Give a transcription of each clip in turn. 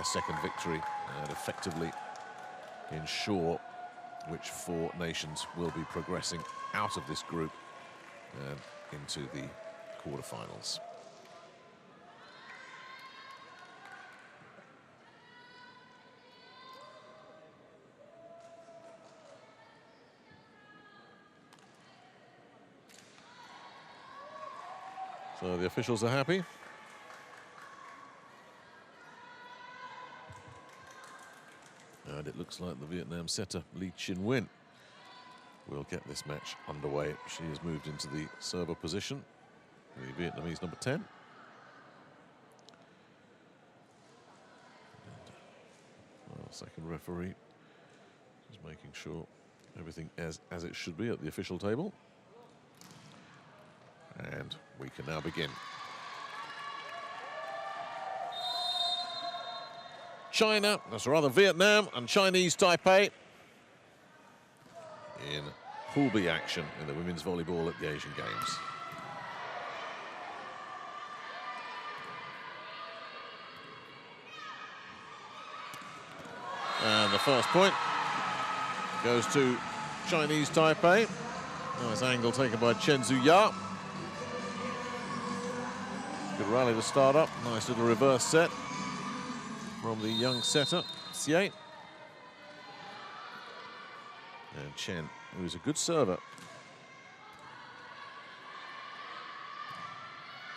their second victory and effectively ensure which 4 nations will be progressing out of this group and into the quarterfinals. So the officials are happy. And it looks like the Vietnam setter Lee Chin-win will get this match underway. She has moved into the server position, the Vietnamese number 10. And, well, second referee is making sure everything as it should be at the official table. And we can now begin. China, that's rather Vietnam and Chinese Taipei in Pool B action in the women's volleyball at the Asian Games. And the first point goes to Chinese Taipei. Nice angle taken by Chen Zhuya. Good rally to start up. Nice little reverse set from the young setter, Xie. And Chen, who's a good server.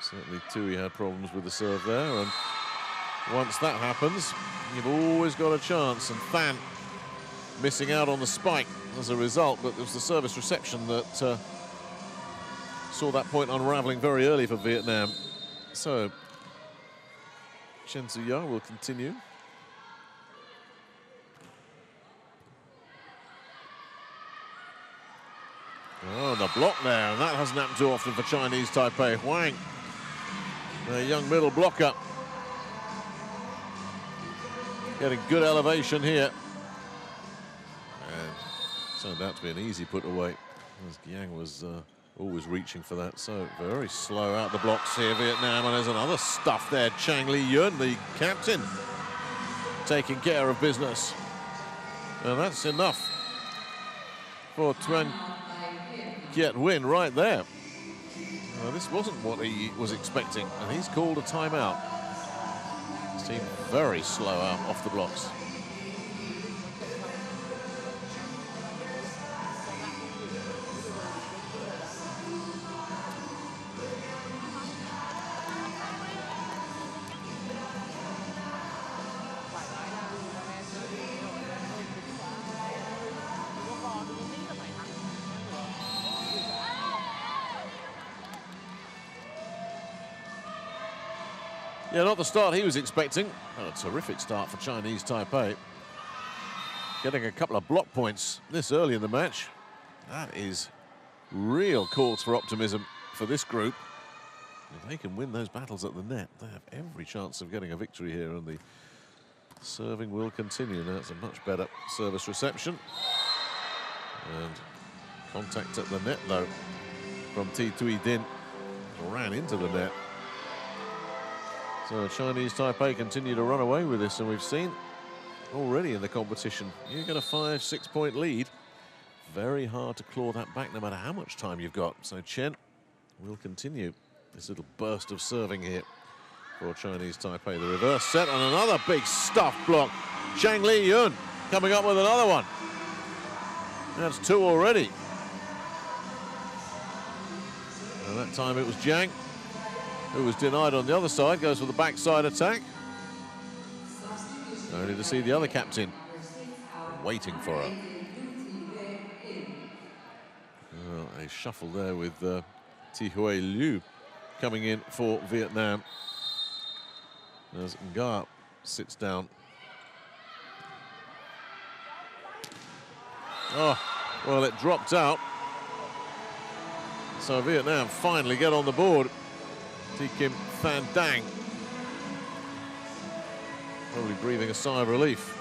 Certainly Tui had problems with the serve there, and once that happens, you've always got a chance. And Fan missing out on the spike as a result, but it was the service reception that saw that point unraveling very early for Vietnam. So Chen Zhuya will continue. Oh, the block there, and that hasn't happened too often for Chinese Taipei. Huang, the young middle blocker, getting good elevation here. And turned out to be an easy put away, as Yang was always reaching for that. So very slow out the blocks here, Vietnam. And there's another stuff there. Chang Li-yun, the captain, taking care of business. And that's enough for Tuan Kiet Win right there. This wasn't what he was expecting, and he's called a timeout. His team very slow out off the blocks. Yeah, not the start he was expecting. Oh, a terrific start for Chinese Taipei. Getting a couple of block points this early in the match. That is real cause for optimism for this group. If they can win those battles at the net, they have every chance of getting a victory here, and the serving will continue. Now it's a much better service reception. And contact at the net, though, from Thi Tui Din. Ran into the net. So Chinese Taipei continue to run away with this, and we've seen already in the competition, you get a 5-6 point lead. Very hard to claw that back no matter how much time you've got. So Chen will continue this little burst of serving here for Chinese Taipei. The reverse set and another big stuff block. Chang Li-yun coming up with another one. That's 2 already. And that time it was Jiang who was denied on the other side, goes for the backside attack. Only to see the other captain waiting for her. Well, a shuffle there with Thi Hui Liu coming in for Vietnam as Nga sits down. Oh, well, it dropped out. So Vietnam finally get on the board. Thi Kim Phan Dang probably breathing a sigh of relief.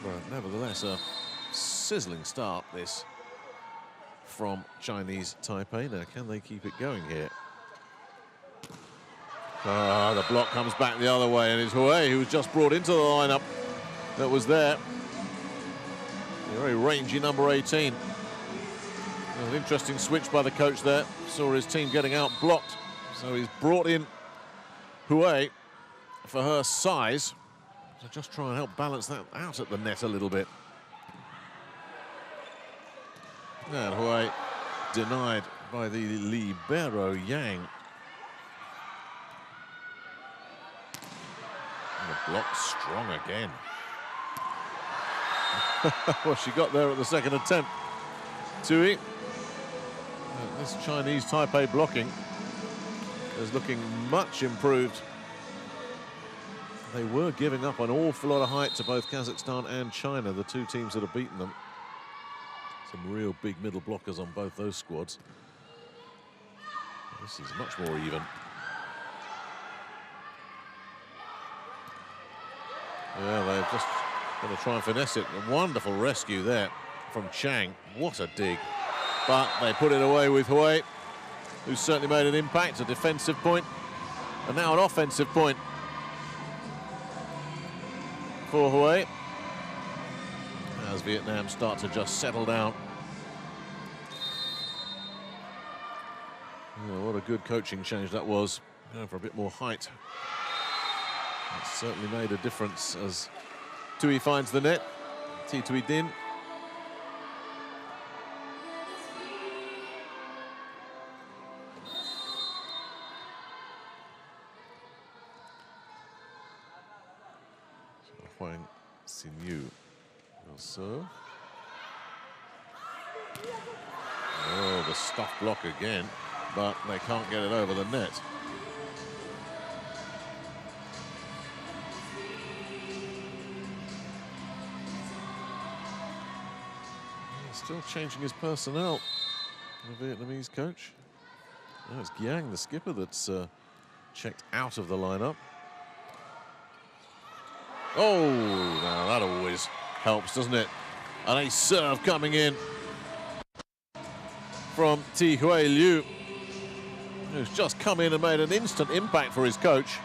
But nevertheless, a sizzling start this from Chinese Taipei. Now, can they keep it going here? The block comes back the other way, and it's Hui who was just brought into the lineup that was there. A very rangy number 18. An interesting switch by the coach there. Saw his team getting out blocked, so he's brought in Hui for her size to just try and help balance that out at the net a little bit. And Hui denied by the libero Yang. And the block strong again. Well, she got there at the second attempt. Tui. This Chinese Taipei blocking is looking much improved. They were giving up an awful lot of height to both Kazakhstan and China, the two teams that have beaten them. Some real big middle blockers on both those squads. This is much more even. Yeah, they're just going to try and finesse it. A wonderful rescue there from Chang. What a dig. But they put it away with Hui, who's certainly made an impact, a defensive point, and now an offensive point for Hui, as Vietnam start to just settle down. Oh, what a good coaching change that was, going for a bit more height. It certainly made a difference as Tui finds the net. Tui Din. Huang Xinyu will serve. Oh, the stuff block again, but they can't get it over the net. Still changing his personnel, the Vietnamese coach. Oh, it's Giang, the skipper, that's checked out of the lineup. Oh, now that always helps, doesn't it? And a serve coming in from Ti Hui Liu, who's just come in and made an instant impact for his coach.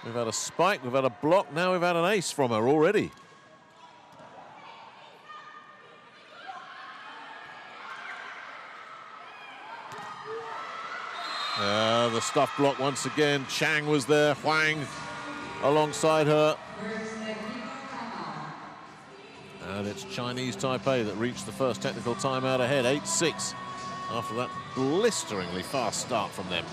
We've had a spike, we've had a block, now we've had an ace from her already. The stuff block once again. Chang was there, Huang alongside her. And it's Chinese Taipei that reached the first technical timeout ahead, 8-6, after that blisteringly fast start from them.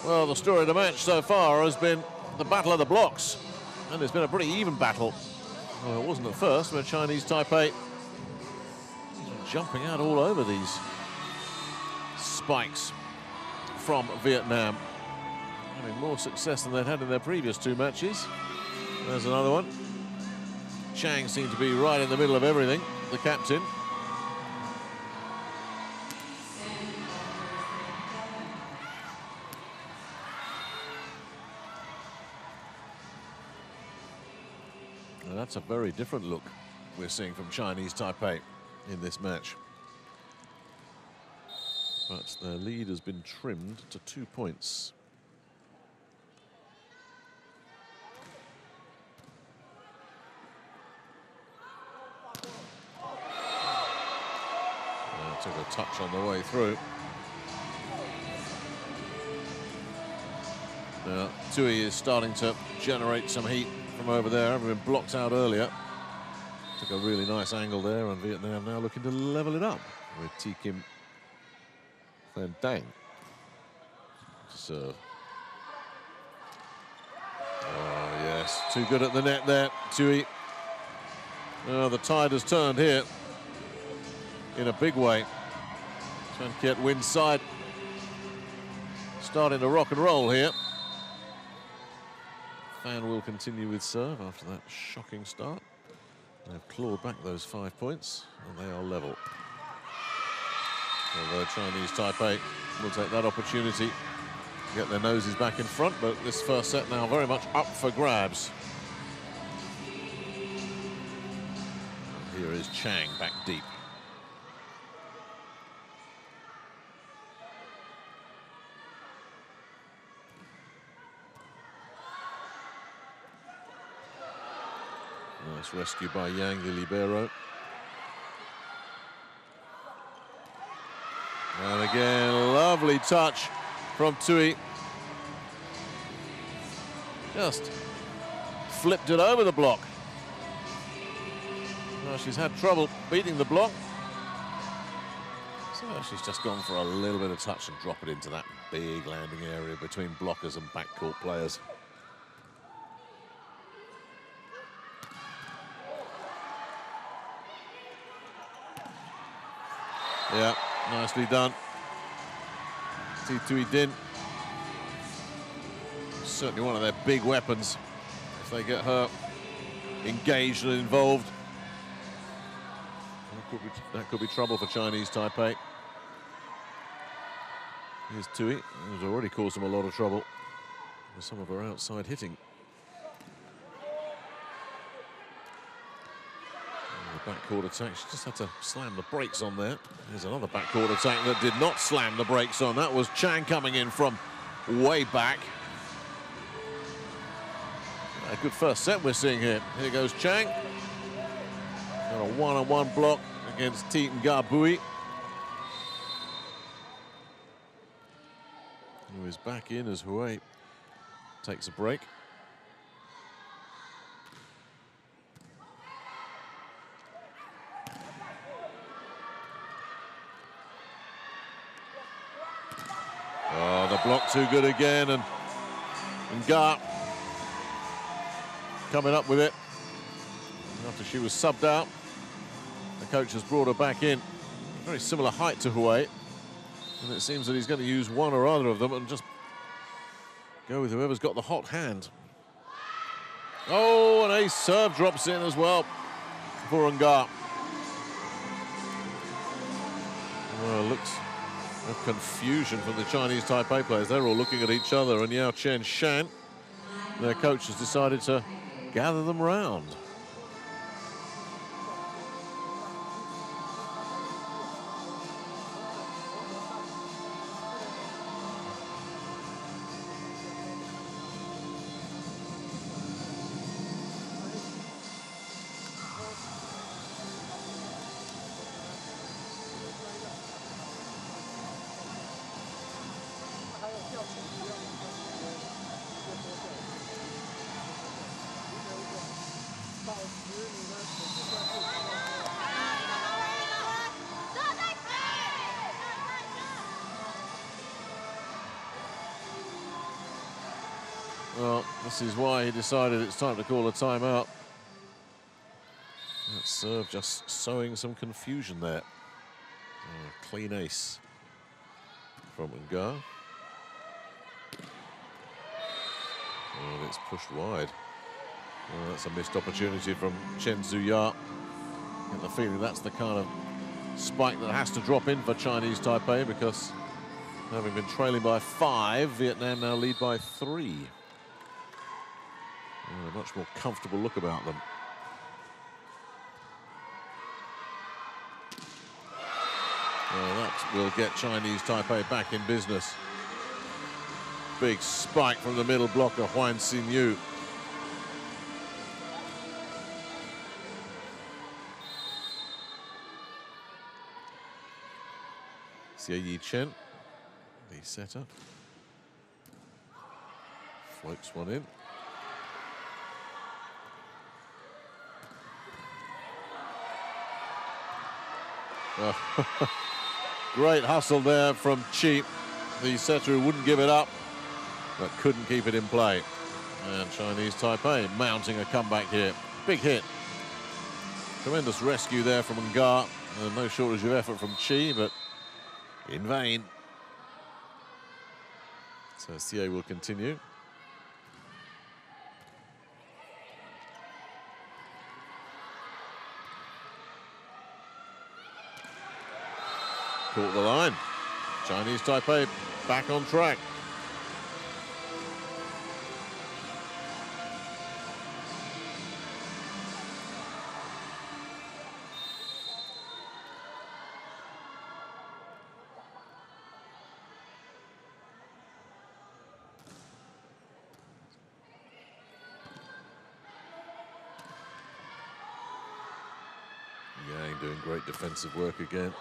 Well, the story of the match so far has been the battle of the blocks, and it's been a pretty even battle. Well, it wasn't at first, where Chinese Taipei jumping out all over these spikes from Vietnam, having more success than they'd had in their previous two matches. There's another one. Chang seemed to be right in the middle of everything, the captain. That's a very different look we're seeing from Chinese Taipei in this match. But their lead has been trimmed to 2 points. Took a touch on the way through. Now, Tui is starting to generate some heat from over there, having been blocked out earlier. Took a really nice angle there, and Vietnam now looking to level it up with Thi Kim Phan Dang to serve. Oh, yes, too good at the net there, Tui. Oh, the tide has turned here in a big way. Chan Kiet wins side. Starting to rock and roll here. Fan will continue with serve after that shocking start. They've clawed back those 5 points, and they are level. Although Chinese Taipei will take that opportunity to get their noses back in front, but this first set now very much up for grabs. And here is Chang back deep. Nice rescue by Yang, the libero. And again, lovely touch from Tui. Just flipped it over the block. Well, she's had trouble beating the block. So she's just gone for a little bit of touch and drop it into that big landing area between blockers and backcourt players. Yeah, nicely done. Tui Din. Certainly one of their big weapons if they get her engaged and involved. That could be trouble for Chinese Taipei. Here's Tui, who's already caused them a lot of trouble with some of her outside hitting. The backcourt attack, she just had to slam the brakes on there. Here's another backcourt attack that did not slam the brakes on. That was Chang coming in from way back. A good first set we're seeing here. Here goes Chang. Got a one-on-one block against Teetan Garbui, who is back in as Hui takes a break. Oh, the block too good again, and Gar coming up with it. After she was subbed out, the coach has brought her back in. Very similar height to Hui, and it seems that he's going to use one or other of them and just go with whoever's got the hot hand. Oh, an ace serve drops in as well for Ngar. Well, looks of confusion from the Chinese Taipei players. They're all looking at each other, and Yao Chen Shan, their coach, has decided to gather them round. Well, this is why he decided it's time to call a timeout. That serve just sowing some confusion there. Oh, clean ace from Ngar. And it's pushed wide. Well, that's a missed opportunity from Chen Zuya. I get the feeling that's the kind of spike that has to drop in for Chinese Taipei, because having been trailing by 5, Vietnam now lead by 3. A much more comfortable look about them. Well, that will get Chinese Taipei back in business. Big spike from the middle blocker, Huan Xinyu. Xie Yi Chen, the setter. Floats one in. Oh, great hustle there from Chi, the setter who wouldn't give it up, but couldn't keep it in play. And Chinese Taipei mounting a comeback here. Big hit. Tremendous rescue there from Ngar. No shortage of effort from Chi, but in vain. So Xie will continue. caught the line. Chinese Taipei back on track. Yang doing great defensive work again.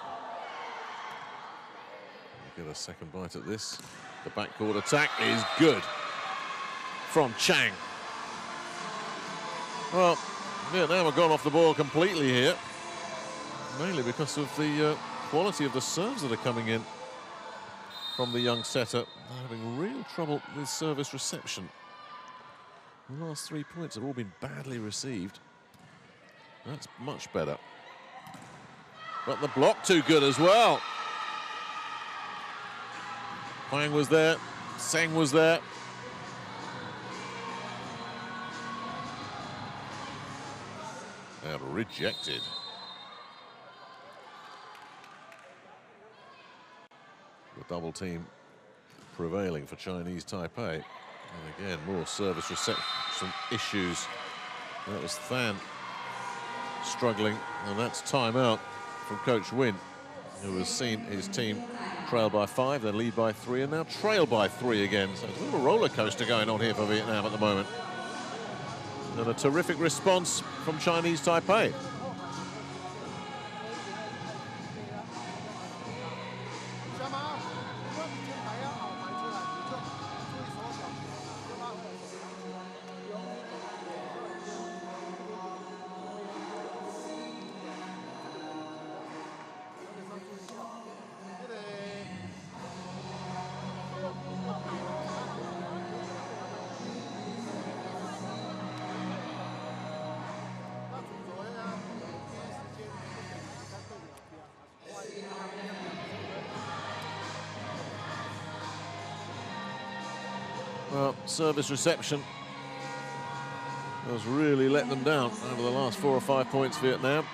We'll get a second bite at this. The backcourt attack is good from Chang. Well, Vietnam have gone off the ball completely here, mainly because of the quality of the serves that are coming in from the young setter. They're having real trouble with service reception. The last 3 points have all been badly received. That's much better. But the block too good as well. Huang was there, Seng was there. And rejected. The double team prevailing for Chinese Taipei. And again, more service reception issues. That was Than struggling, and that's timeout from Coach Win, who has seen his team trail by 5, then lead by 3, and now trail by 3 again. So it's a little roller coaster going on here for Vietnam at the moment. And a terrific response from Chinese Taipei. Well, service reception has really let them down over the last 4 or 5 points, Vietnam.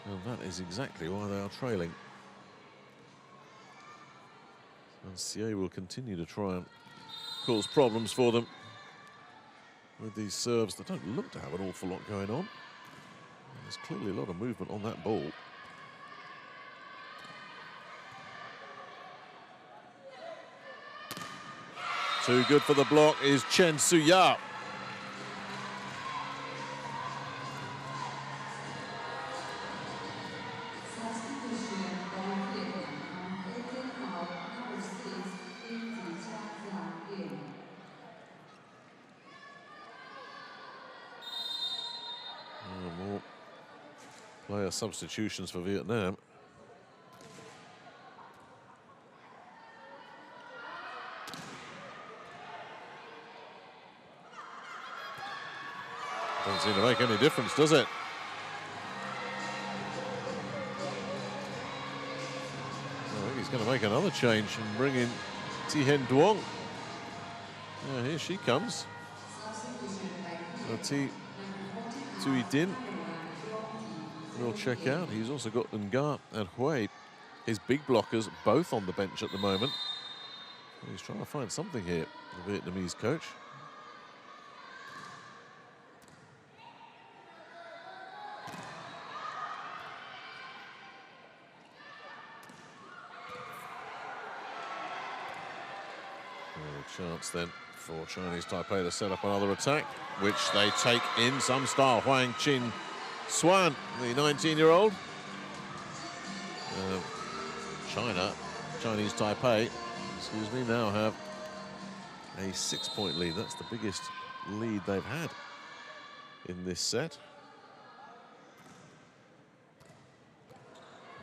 And that is exactly why they are trailing. And Xie will continue to try and cause problems for them with these serves that don't look to have an awful lot going on. And there's clearly a lot of movement on that ball. Too good for the block is Chen Suya. More player substitutions for Vietnam. Doesn't seem to make any difference, does it? I think he's going to make another change and bring in Thi-Hen Duong. Yeah, here she comes. Tui Din will check out. He's also got Nga and Hui, his big blockers, both on the bench at the moment. He's trying to find something here, the Vietnamese coach. Chance then for Chinese Taipei to set up another attack, which they take in some style. Huang Chin Swan, the 19-year-old. Chinese Taipei, excuse me, now have a 6-point lead. That's the biggest lead they've had in this set.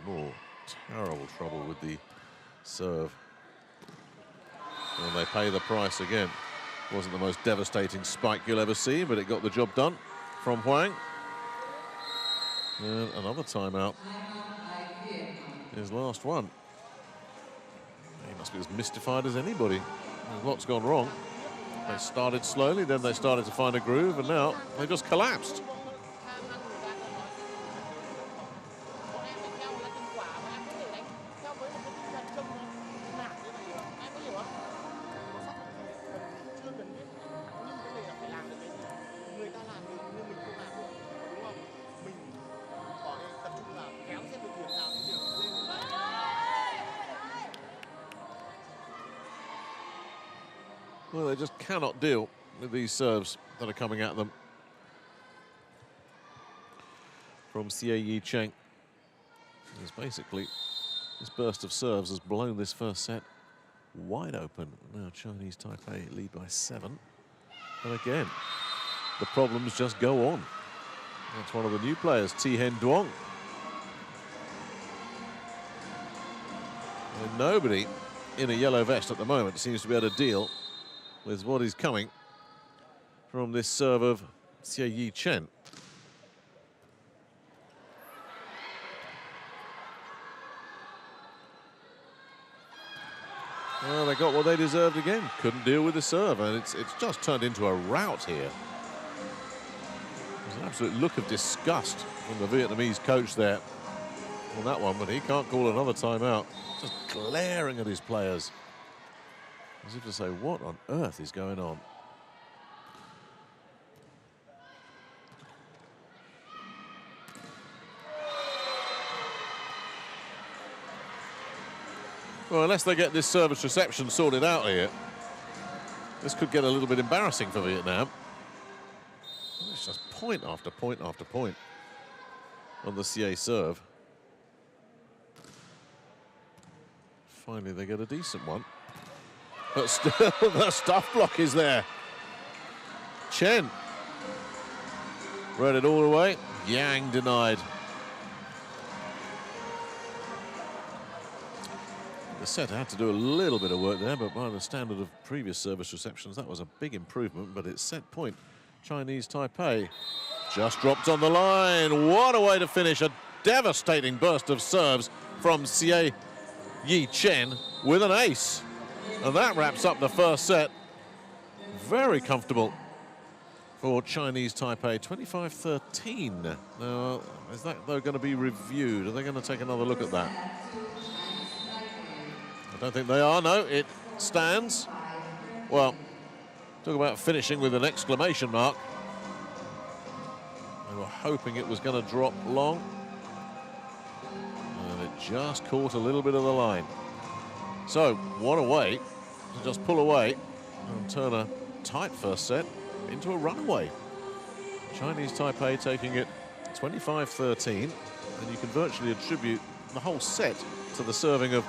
More terrible trouble with the serve. And they pay the price again. Wasn't the most devastating spike you'll ever see, but it got the job done from Huang. And another timeout. His last one. He must be as mystified as anybody. There's lots gone wrong. They started slowly, then they started to find a groove, and now they just collapsed. Well, they just cannot deal with these serves that are coming at them from Xie Yi Cheng. It's basically, this burst of serves has blown this first set wide open. Now Chinese Taipei lead by 7. And again, the problems just go on. That's one of the new players, Tihen Duong. And nobody in a yellow vest at the moment seems to be able to deal with what is coming from this serve of Xie Yi Chen. Well, they got what they deserved again. Couldn't deal with the serve, and it's just turned into a rout here. There's an absolute look of disgust from the Vietnamese coach there on that one, but he can't call another timeout. Just glaring at his players, as if to say, what on earth is going on? Well, unless they get this service reception sorted out here, this could get a little bit embarrassing for Vietnam. It's just point after point after point on the Xie serve. Finally, they get a decent one. But still, the stuff block is there. Chen read it all the way. Yang denied. The set had to do a little bit of work there, but by the standard of previous service receptions, that was a big improvement. But it's set point. Chinese Taipei just dropped on the line. What a way to finish. A devastating burst of serves from Xie Yi Chen with an ace. And that wraps up the first set. Very comfortable for Chinese Taipei, 25-13. Now, is that though going to be reviewed? Are they going to take another look at that? I don't think they are, no, it stands. Well, talk about finishing with an exclamation mark. They were hoping it was going to drop long. And it just caught a little bit of the line. So, what a way to just pull away and turn a tight first set into a runaway. Chinese Taipei taking it 25-13, and you can virtually attribute the whole set to the serving of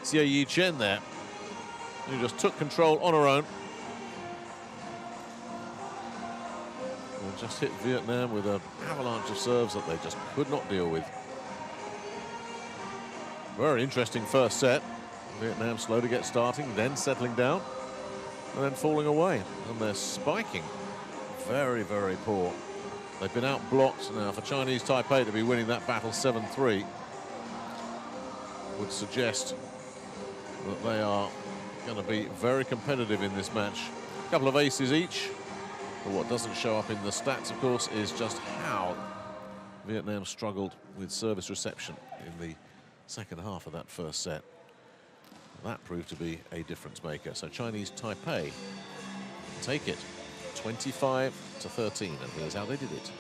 Xie Yi Chen there, who just took control on her own. And just hit Vietnam with an avalanche of serves that they just could not deal with. Very interesting first set. Vietnam slow to get starting, then settling down, and then falling away. And they're spiking. Very, very poor. They've been out-blocked now. For Chinese Taipei to be winning that battle 7-3 would suggest that they are going to be very competitive in this match. A couple of aces each. But what doesn't show up in the stats, of course, is just how Vietnam struggled with service reception in the second half of that first set. That proved to be a difference maker. So Chinese Taipei take it 25-13, and here's how they did it.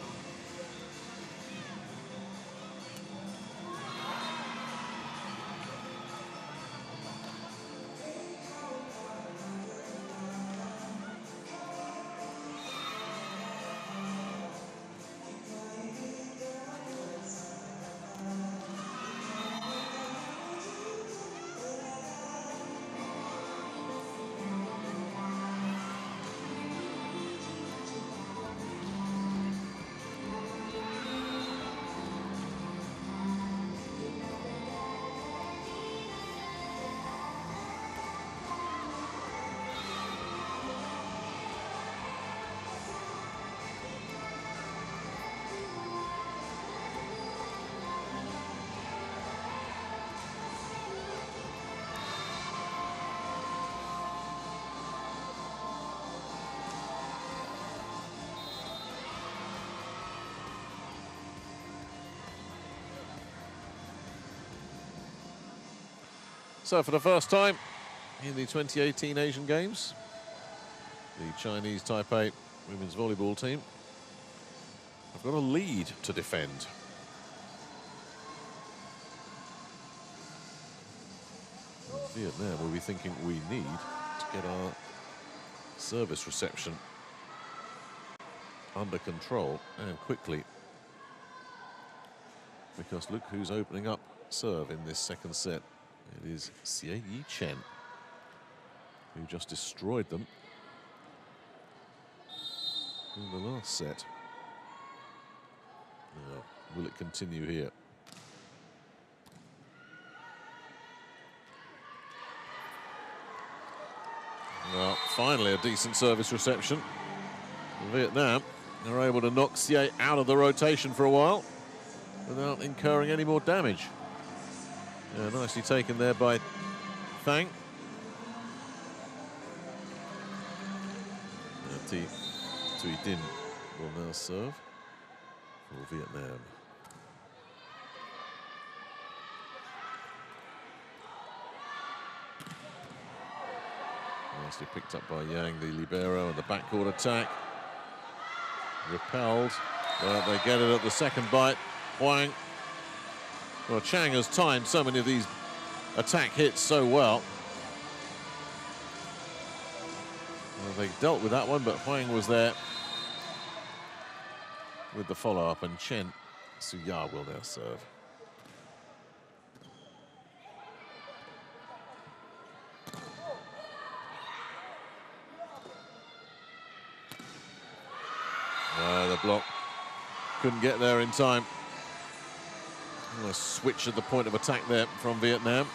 So for the first time in the 2018 Asian Games, the Chinese Taipei women's volleyball team have got a lead to defend. Vietnam will be thinking we need to get service reception under control and quickly, because look who's opening up serve in this second set. It is Xie Yi-Chen, who just destroyed them in the last set. Now, will it continue here? Well, finally a decent service reception. Vietnam are able to knock Xie out of the rotation for a while without incurring any more damage. Yeah, nicely taken there by Fang. Tui Din will now serve for Vietnam. Nicely picked up by Yang, the libero, and the backcourt attack. Repelled, but they get it at the second bite. Huang. Well, Chang has timed so many of these attack hits so well. Well, they dealt with that one, but Huang was there with the follow-up, and Chen Suya will now serve. The block couldn't get there in time. A switch at the point of attack there from Vietnam.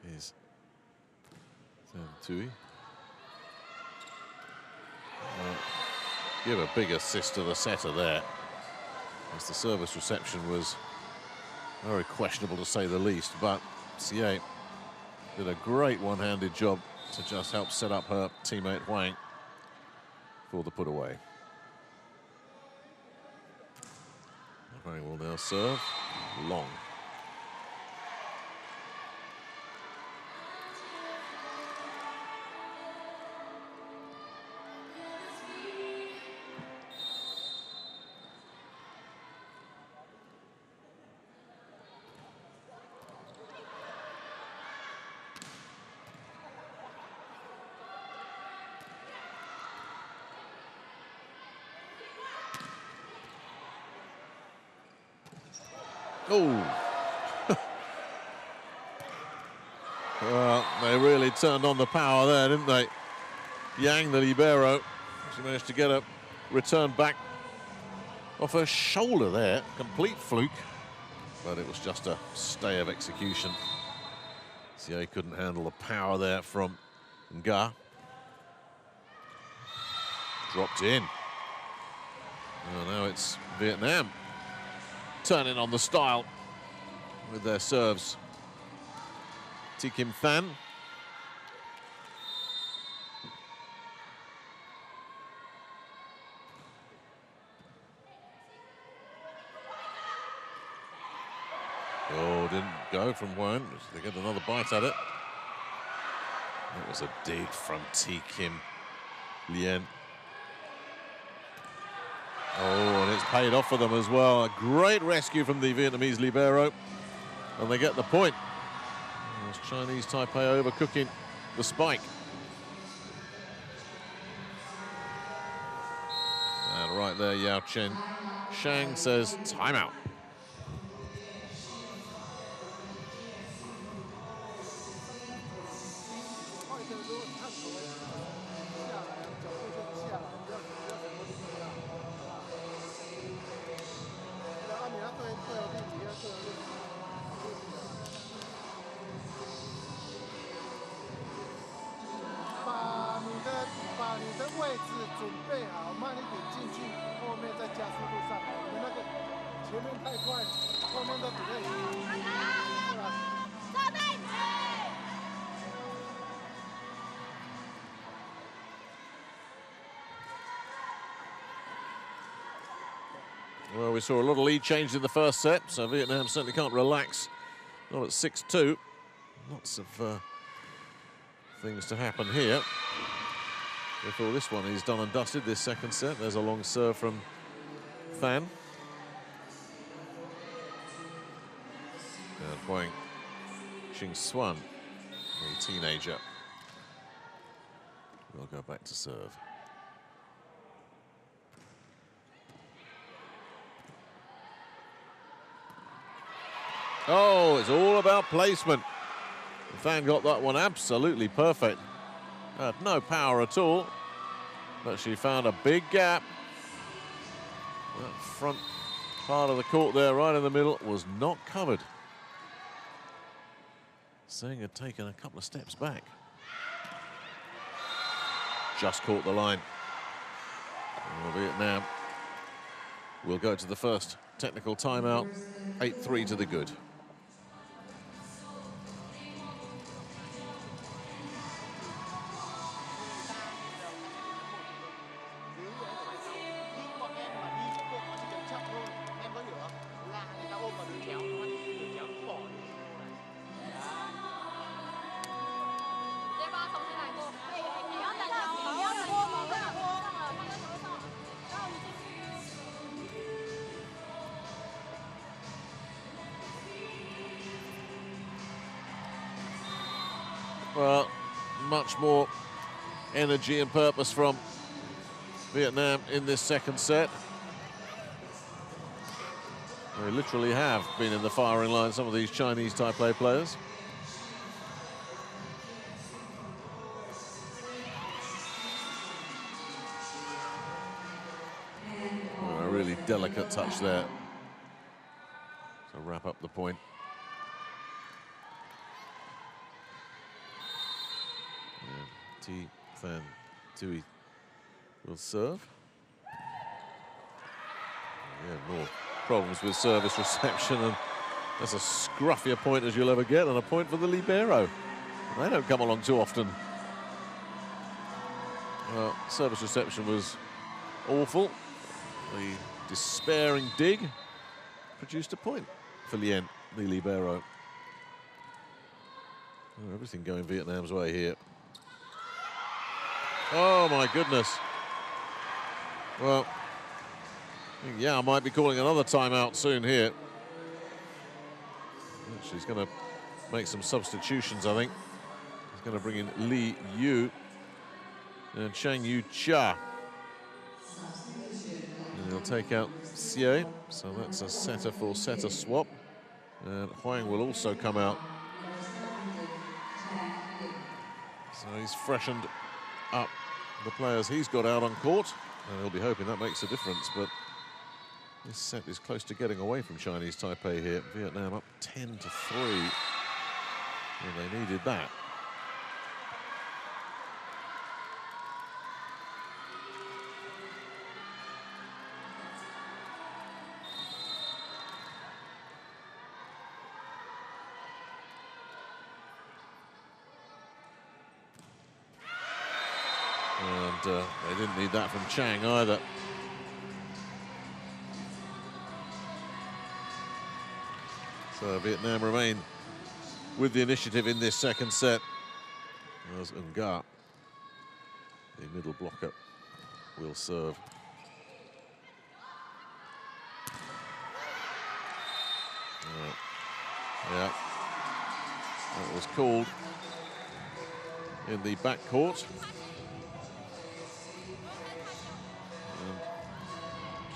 Here's Tui. Give a big assist to the setter there, as the service reception was very questionable to say the least, but Xie did a great one-handed job to just help set up her teammate Huang for the put away. Huang will now serve long. Oh, well, they really turned on the power there, didn't they? Yang, the libero, she managed to get a return back off her shoulder there. Complete fluke, but it was just a stay of execution. Xie couldn't handle the power there from Nga. Dropped in. Well, now it's Vietnam turning on the style with their serves. Thi Kim Phan. Oh, didn't go from Huang. They get another bite at it. That was a dig from Thi Kim Lien. Oh, and it's paid off for them as well. A great rescue from the Vietnamese libero. And they get the point. There's Chinese Taipei overcooking the spike. And right there, Yao Chen Shang says timeout. Well, we saw a lot of lead change in the first set, so Vietnam certainly can't relax. Not at 6-2. Lots of things to happen here before this one is done and dusted, this second set. There's a long serve from Phan. Huang Xingsuan, a teenager, will go back to serve. Oh, it's all about placement. Fan got that one absolutely perfect. Had no power at all, but she found a big gap. That front part of the court there, right in the middle, was not covered. Singh had taken a couple of steps back. Just caught the line. Well, Vietnam will go to the first technical timeout. 8-3 to the good. Well, much more energy and purpose from Vietnam in this second set. They literally have been in the firing line, some of these Chinese Taipei players. Oh, a really delicate touch there to wrap up the point. Fan Tui will serve. Yeah, more problems with service reception, and that's a scruffier point as you'll ever get, and a point for the libero. They don't come along too often. Well, service reception was awful. The despairing dig produced a point for Lien, the libero. Oh, everything going Vietnam's way here. Oh, my goodness. Well, yeah, I might be calling another timeout soon here. She's going to make some substitutions, I think. She's going to bring in Li Yu and Chang Yu Chia. And he'll take out Xie, so that's a setter for setter swap. And Huang will also come out. So he's freshened up the players he's got out on court, and he'll be hoping that makes a difference, but this set is close to getting away from Chinese Taipei here. Vietnam up 10-3, and they needed that. And they didn't need that from Chang either. So Vietnam remain with the initiative in this second set. As Nga, the middle blocker, will serve. Yeah, that was called in the backcourt.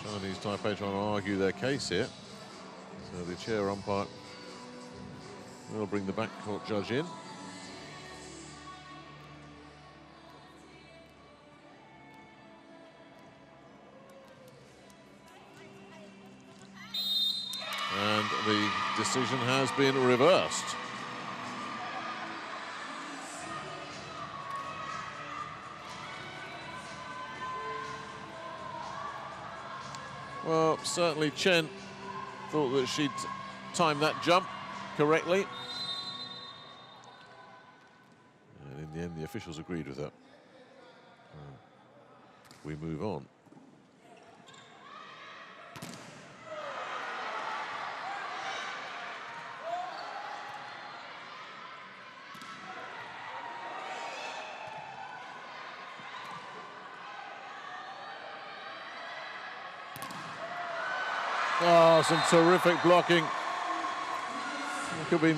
Chinese Taipei trying to argue their case here. So the chair umpire will bring the backcourt judge in. And the decision has been reversed. Well, certainly Chen thought that she'd timed that jump correctly. And in the end, the officials agreed with that. We move on. Oh, some terrific blocking. could have been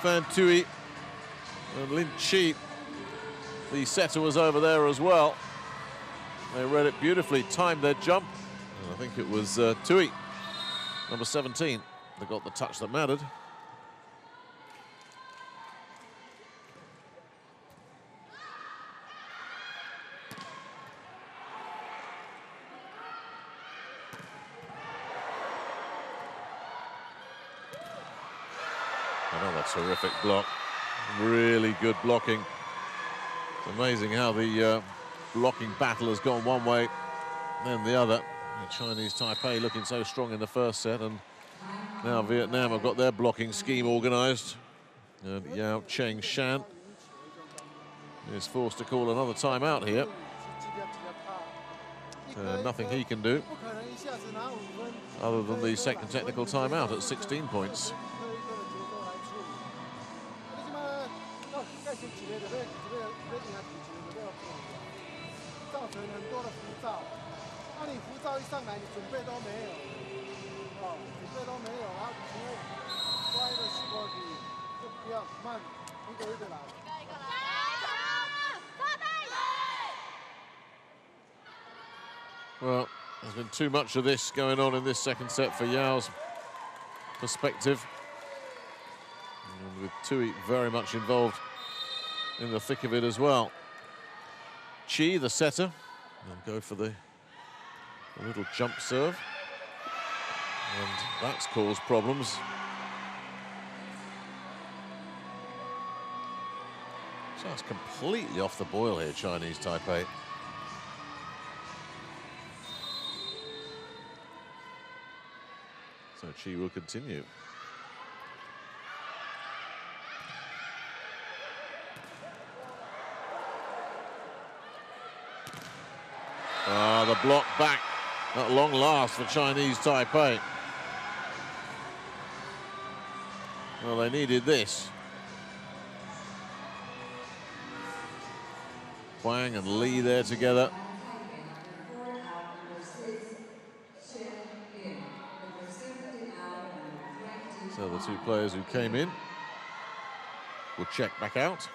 Fan Tui and Lin Chi. The setter was over there as well. They read it beautifully, timed their jump. And I think it was Tui, number 17, that got the touch that mattered. Another terrific block. Really good blocking. It's amazing how the blocking battle has gone one way, then the other. The Chinese Taipei looking so strong in the first set, and now Vietnam have got their blocking scheme organised. And Yao Cheng Shan is forced to call another timeout here. Nothing he can do other than the second technical timeout at 16 points. Well, there's been too much of this going on in this second set for Yao's perspective. And with Tui very much involved in the thick of it as well. Chi, the setter, will go for the little jump serve. And that's caused problems. Just completely off the boil here, Chinese Taipei. So Chi will continue. Ah, the block back at long last for Chinese Taipei. Well, they needed this. Huang and Lee there together. So the two players who came in will check back out.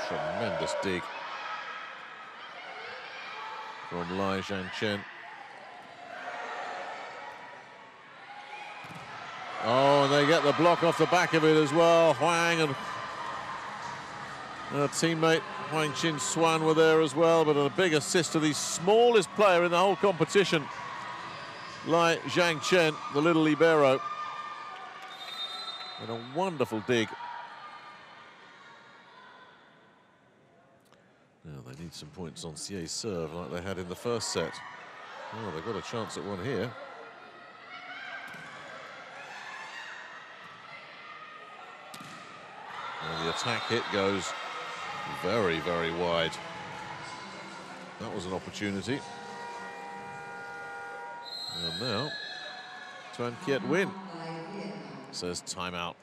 Tremendous dig from Lai Zhangchen. Oh, and they get the block off the back of it as well. Huang and her teammate Huang Chin Swan were there as well, but a big assist to the smallest player in the whole competition, Lai Zhangchen, the little libero. And a wonderful dig. Now they need some points on Xie's serve like they had in the first set. Oh, they've got a chance at one here. And the attack hit goes very, very wide. That was an opportunity. And now, Tuan Kiet Win says timeout.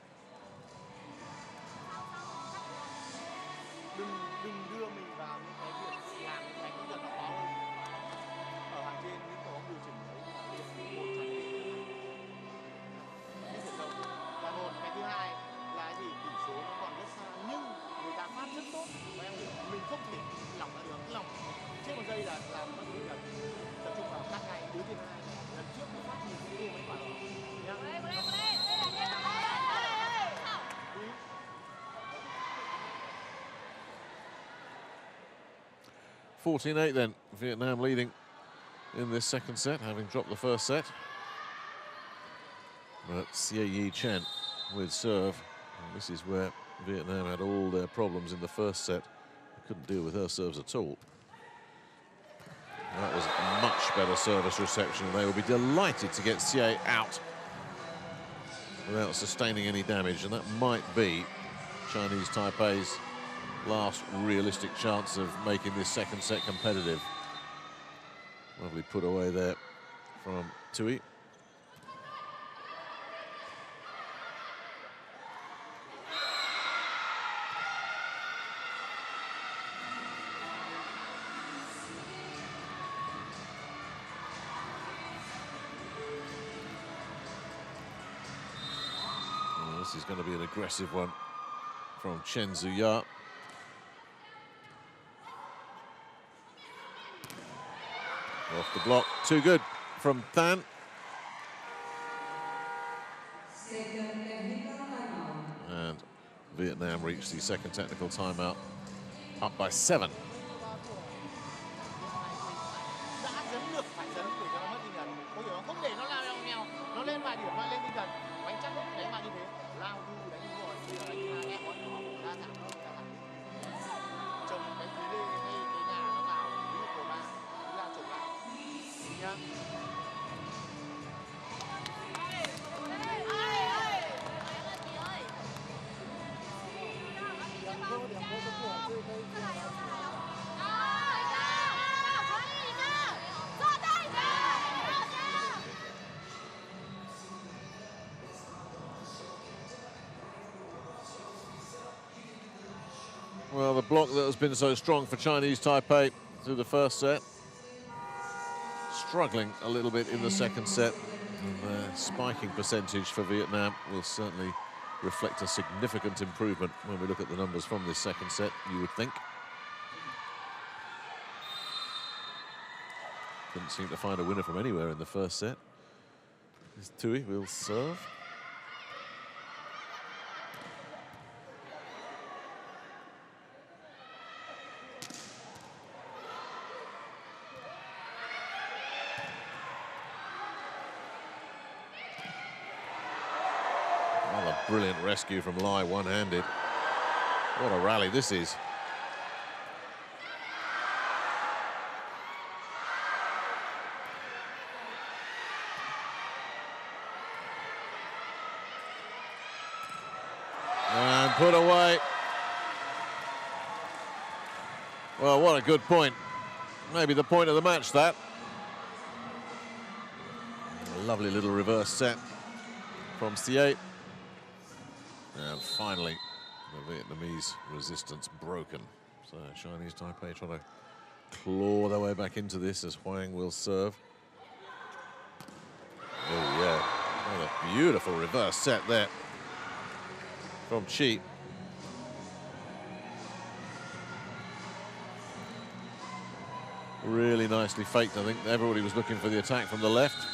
(14-8) then, Vietnam leading in this second set, having dropped the first set. But Xie Yi Chen with serve. And this is where Vietnam had all their problems in the first set. They couldn't deal with her serves at all. That was a much better service reception. They will be delighted to get Xie out without sustaining any damage, and that might be Chinese Taipei's last realistic chance of making this second set competitive. Lovely put away there from Tui. This is going to be an aggressive one from Chen Zhuya. Off the block, too good from Tan. And Vietnam reached the second technical timeout, up by 7. Well, the block that has been so strong for Chinese Taipei through the first set, struggling a little bit in the second set. And the spiking percentage for Vietnam will certainly reflect a significant improvement when we look at the numbers from this second set, you would think. Couldn't seem to find a winner from anywhere in the first set. This Tui will serve. Another brilliant rescue from Lai, one-handed. What a rally this is. And put away. Well, what a good point. Maybe the point of the match, that. A lovely little reverse set from C8. And finally, the Vietnamese resistance broken. So Chinese Taipei trying to claw their way back into this as Huang will serve. Oh, yeah. What a beautiful reverse set there from Chi. Really nicely faked, I think. Everybody was looking for the attack from the left.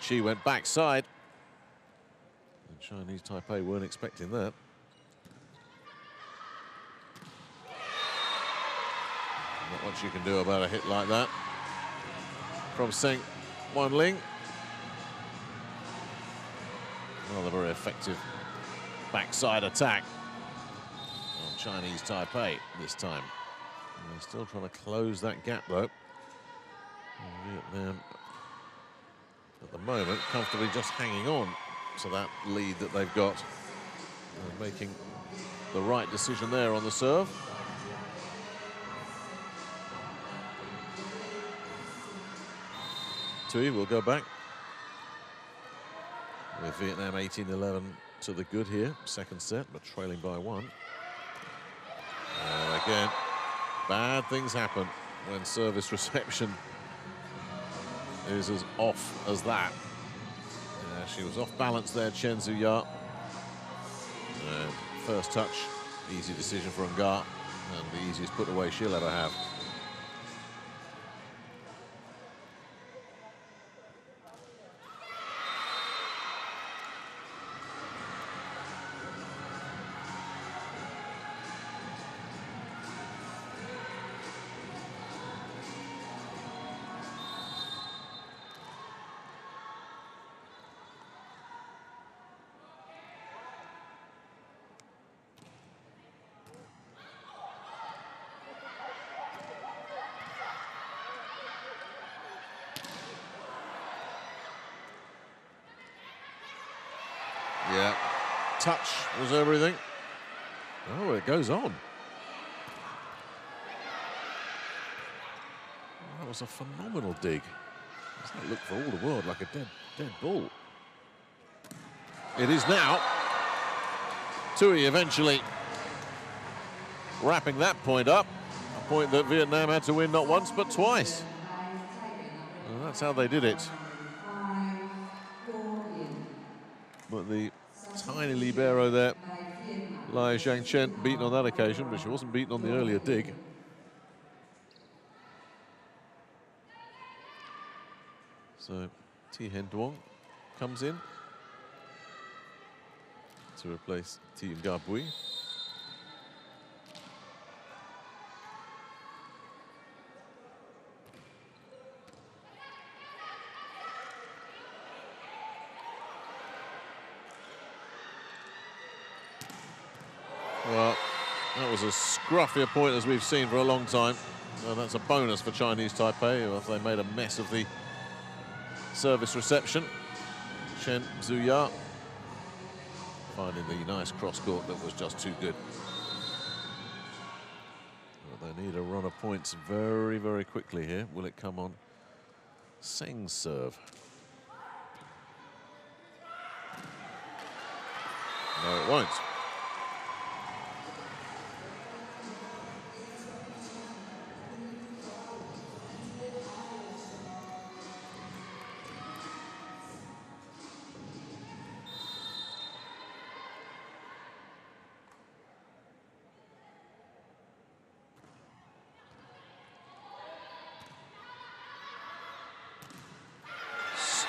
Chi went backside. And Chinese Taipei weren't expecting that. Not much you can do about a hit like that. From Seng Wanling. Another very effective backside attack on Chinese Taipei this time. And they're still trying to close that gap, though. And Vietnam, at the moment, comfortably just hanging on to that lead that they've got. And making the right decision there on the serve. Tui will go back. With Vietnam 18-11 to the good here, second set, but trailing by 1. And again, bad things happen when service reception is as off as that. She was off balance there, Chen Zhuya. And first touch, easy decision for Nga, and the easiest put away she'll ever have. Yeah, touch was everything. Oh, it goes on. That was a phenomenal dig. Does that look for all the world like a dead ball? It is now. Tui eventually wrapping that point up. A point that Vietnam had to win not once but twice. And that's how they did it. But the Tiny libero there. Lai Zhangchen beaten on that occasion, but she wasn't beaten on the earlier dig. So Tihen Duong comes in to replace Thi Ngabui. Well, that was as scruffy a point as we've seen for a long time. Well, that's a bonus for Chinese Taipei, as they made a mess of the service reception. Chen Zuya finding the nice cross-court that was just too good. Well, they need a run of points very, very quickly here. Will it come on Seng's serve? No, it won't.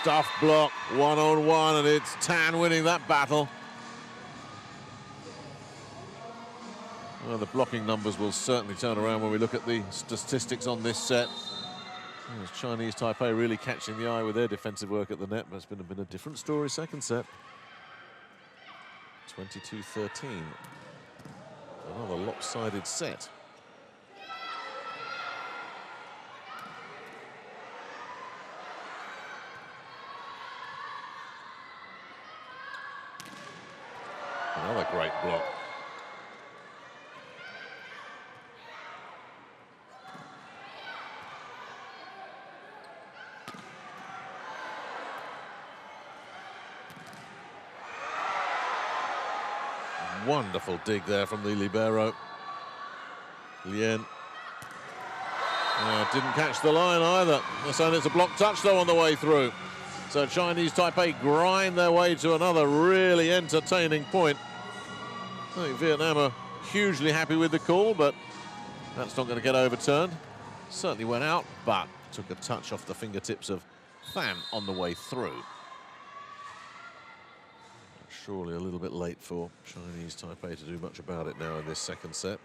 Stuff block, one-on-one, and it's Tan winning that battle. Well, the blocking numbers will certainly turn around when we look at the statistics on this set. There's Chinese Taipei really catching the eye with their defensive work at the net, but it's been a different story second set. 22-13. Another lopsided set. Another great block. Wonderful dig there from the libero. Lien. Didn't catch the line either. So it's a block touch though on the way through. So Chinese Taipei grind their way to another really entertaining point. I think Vietnam are hugely happy with the call, but that's not going to get overturned. Certainly went out, but took a touch off the fingertips of Pham on the way through. Surely a little bit late for Chinese Taipei to do much about it now in this second set.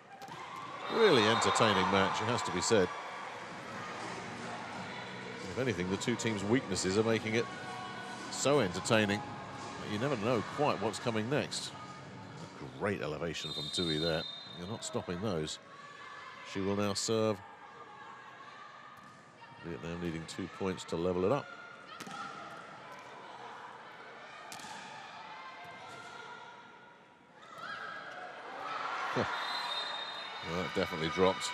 Really entertaining match, it has to be said. If anything, the two teams' weaknesses are making it so entertaining that you never know quite what's coming next. A great elevation from Tui there. You're not stopping those. She will now serve. Vietnam needing 2 points to level it up. Well, that definitely dropped.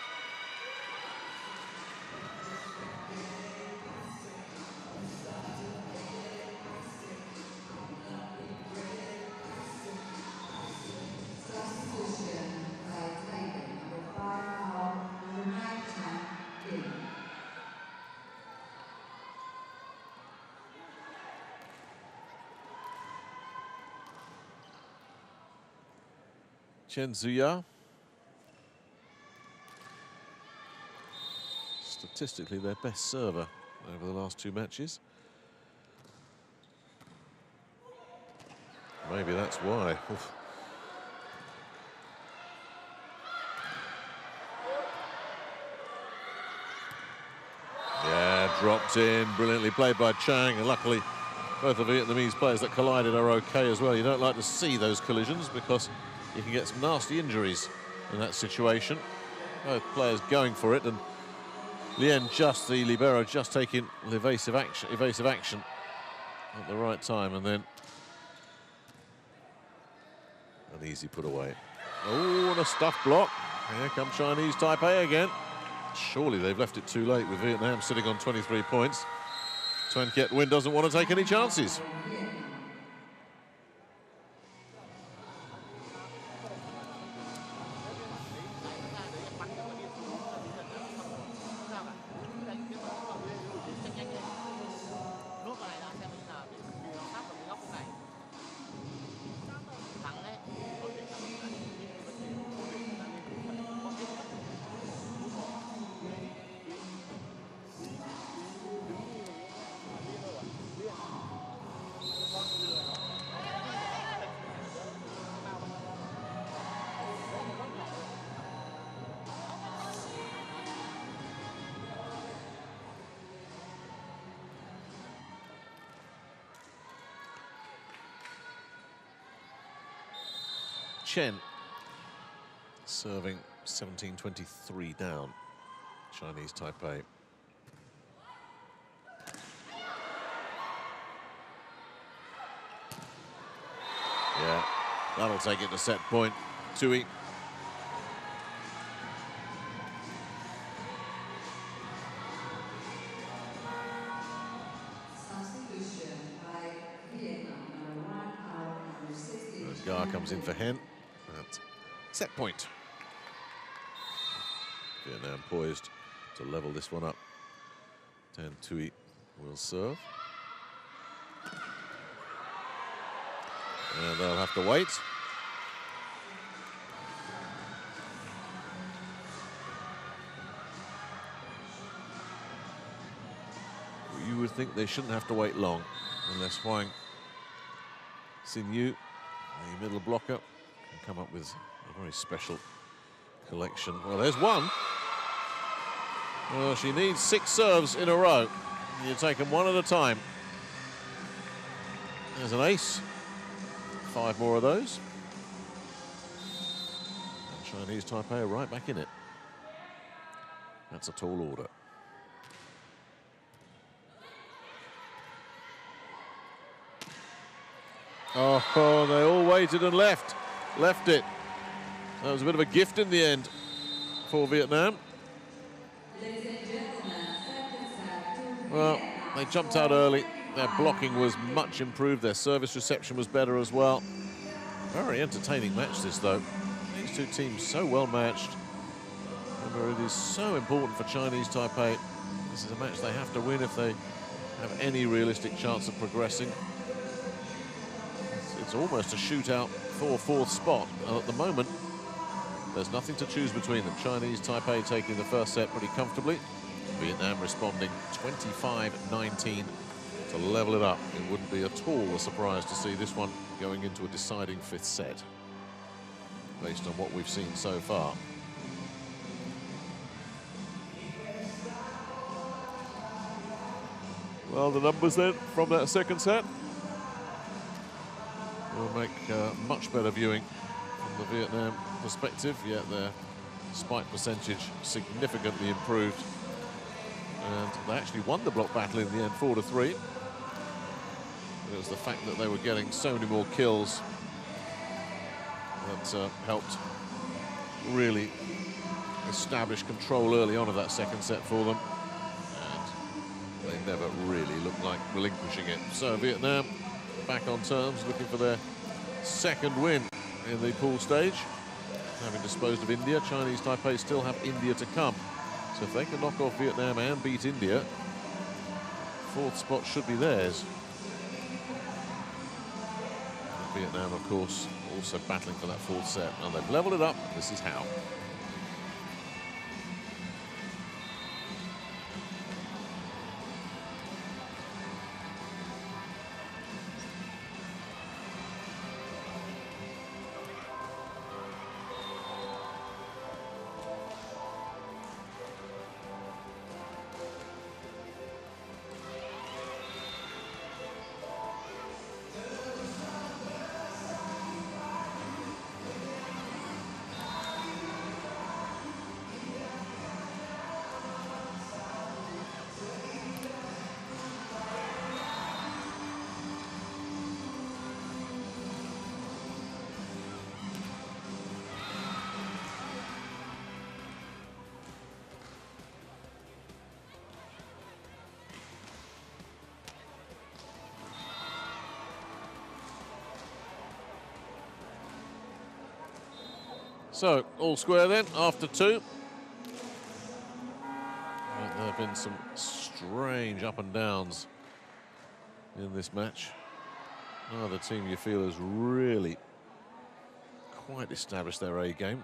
Chen Zuya. Statistically their best server over the last two matches. Maybe that's why. Oof. Yeah, dropped in, brilliantly played by Chang, and luckily both the Vietnamese players that collided are okay as well. You don't like to see those collisions because you can get some nasty injuries in that situation. Both players going for it, and Lien, just the libero, just taking evasive action at the right time, and then an easy put away. Oh, and a stuff block. Here come Chinese Taipei again. Surely they've left it too late with Vietnam sitting on 23 points. Tuan Kiet Win doesn't want to take any chances. Chen serving 17-23 down. Chinese Taipei. Yeah, that'll take it to set point. Tui. Gar comes in for Hen at set point. Vietnam poised to level this one up. Tan Tui will serve. And they'll have to wait. You would think they shouldn't have to wait long, unless Huang Xin-yu, the middle blocker, can come up with a very special collection. Well, there's one. Well, she needs 6 serves in a row. You take them one at a time. There's an ace. 5 more of those. And Chinese Taipei are right back in it. That's a tall order. Oh, they all waited and left it. That was a bit of a gift in the end for Vietnam. Well, they jumped out early. Their blocking was much improved. Their service reception was better as well. Very entertaining match this, though. These two teams so well matched. Remember, it is so important for Chinese Taipei. This is a match they have to win if they have any realistic chance of progressing. It's almost a shootout for 4th spot. And at the moment, there's nothing to choose between them. Chinese Taipei taking the first set pretty comfortably. Vietnam responding 25-19 to level it up. It wouldn't be at all a surprise to see this one going into a deciding 5th set, based on what we've seen so far. Well, the numbers then from that 2nd set will make much better viewing from the Vietnam perspective, yet their spike percentage significantly improved. And they actually won the block battle in the end, 4-3. It was the fact that they were getting so many more kills that helped really establish control early on of that 2nd set for them. And they never really looked like relinquishing it. So Vietnam back on terms, looking for their 2nd win in the pool stage. Having disposed of India, Chinese Taipei still have India to come. So if they can knock off Vietnam and beat India, 4th spot should be theirs. And Vietnam, of course, also battling for that 4th set. Now they've leveled it up. This is how. So, all square then, after 2. There have been some strange up and downs in this match. Another team you feel has really quite established their A game.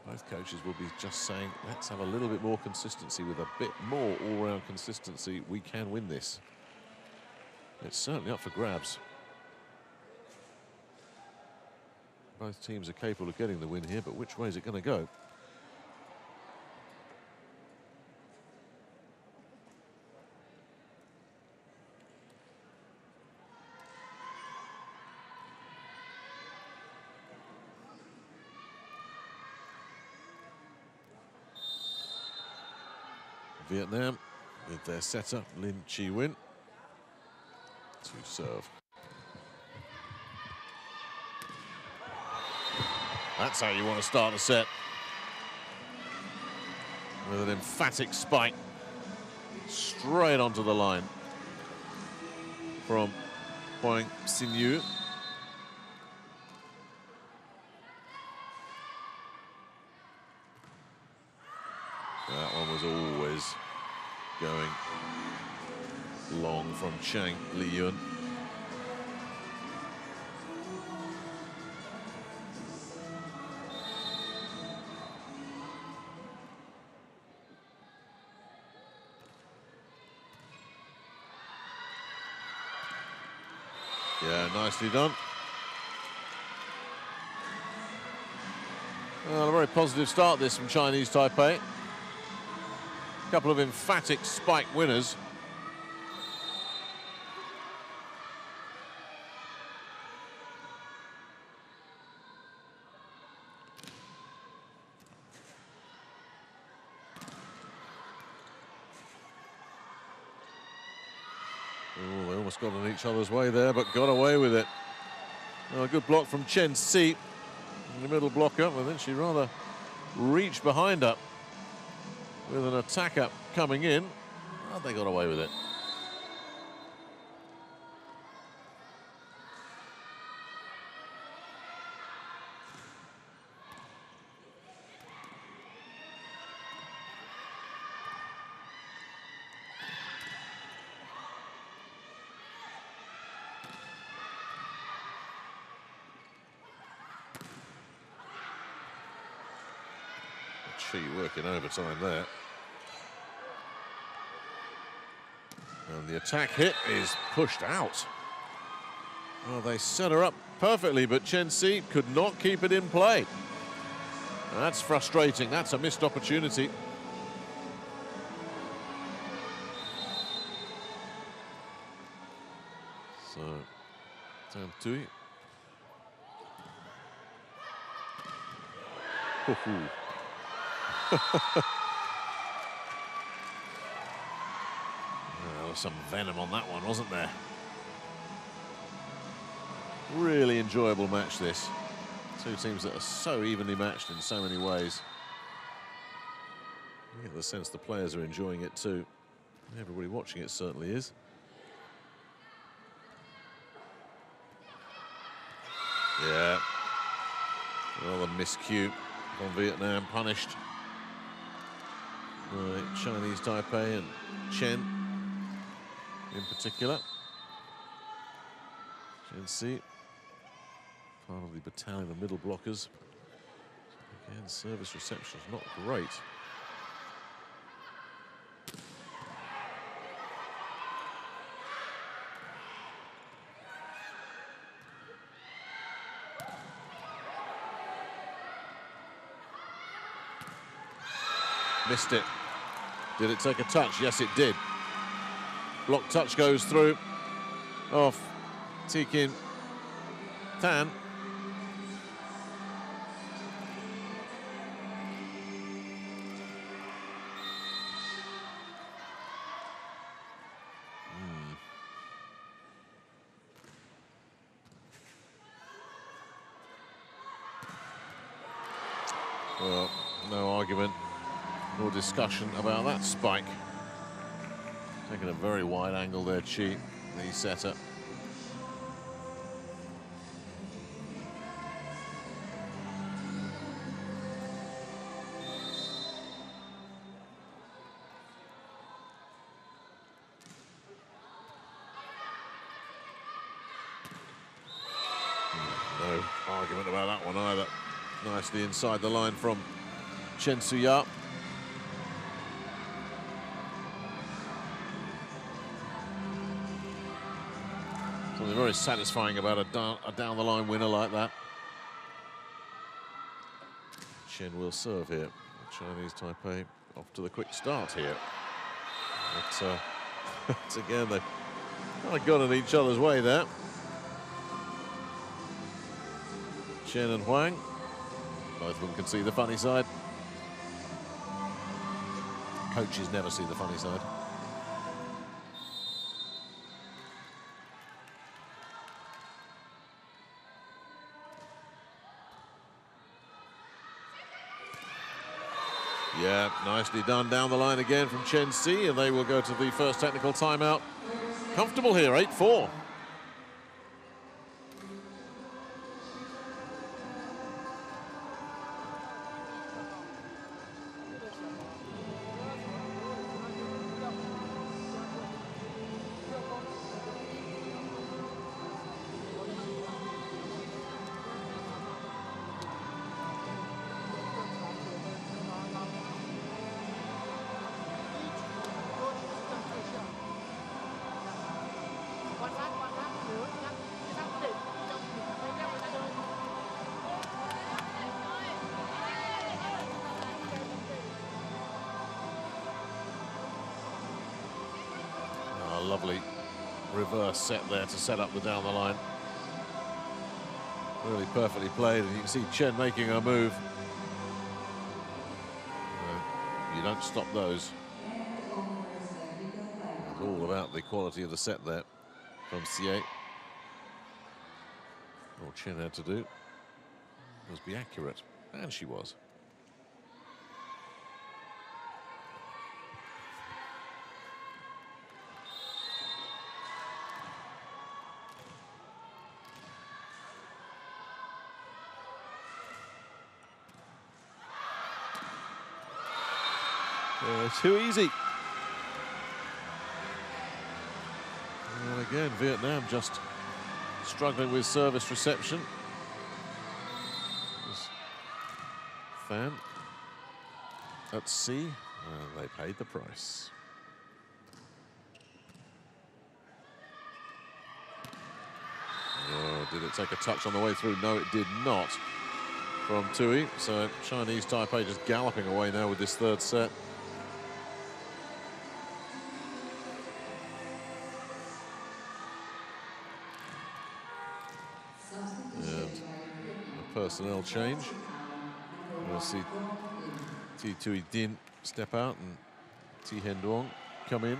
Both coaches will be just saying, let's have a little bit more consistency. With a bit more all-round consistency, we can win this. It's certainly up for grabs. Both teams are capable of getting the win here, but which way is it going to go? Vietnam with their setter, Lin Chi-win, to serve. That's how you want to start a set. With an emphatic spike straight onto the line from Huang Xinyu. That one was always going long from Chang Liyun. Yeah, nicely done. Well, a very positive start this from Chinese Taipei. A couple of emphatic spike winners. Oh, they almost got in each other's way there, but got away with it. Oh, a good block from Chen Si in the middle block up, and then she rather reached behind her with an attacker coming in. Oh, they got away with it. Chi working overtime there. And the attack hit is pushed out. Well, they set her up perfectly, but Chen Si could not keep it in play. That's frustrating. That's a missed opportunity. So, Tan Tui. There was some venom on that one, wasn't there? Really enjoyable match, this. Two teams that are so evenly matched in so many ways. You get the sense the players are enjoying it too. Everybody watching it certainly is. Yeah. Another miscue from Vietnam, punished by Chinese Taipei and Chen in particular. Chen Si, part of the battalion of middle blockers. Again, service reception is not great. Missed it. Did it take a touch? Yes, it did. Block touch goes through off Tikin Tan. Well, no argument or discussion about that spike. Taking a very wide angle there, Chi, the setter. No argument about that one either. Nicely inside the line from Chen Suya. Something very satisfying about a down-the-line winner like that. Chen will serve here. Chinese Taipei off to the quick start here. But again, they've kind of got in each other's way there. Chen and Huang, both of them can see the funny side. Coaches never see the funny side. Yeah, nicely done down the line again from Chen Si, and they will go to the first technical timeout. Comfortable here, 8-4. Lovely reverse set there to set up the down the line. Really perfectly played, and you can see Chen making her move. You don't stop those. It's all about the quality of the set there from Xie. All Chen had to do was be accurate, and she was. Too easy. And again, Vietnam just struggling with service reception. Fan at sea, and they paid the price. Oh, did it take a touch on the way through? No, it did not from Tui. So Chinese Taipei just galloping away now with this third set. Personnel change. We'll see T Tui Din step out and T Hen Duong come in.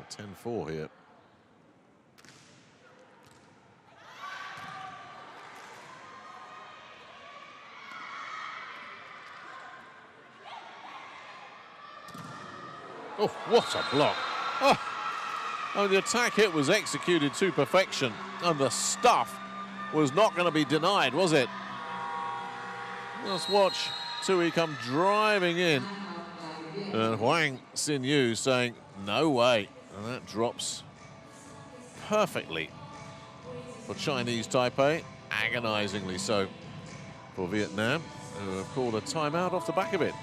10-4 here. Oh, what a block. Oh. Oh, the attack hit was executed to perfection, and the stuff was not going to be denied, was it? Let's watch Tui come driving in, and Huang Xin-yu saying, no way. And that drops perfectly for Chinese Taipei, agonizingly so for Vietnam, who have called a timeout off the back of it.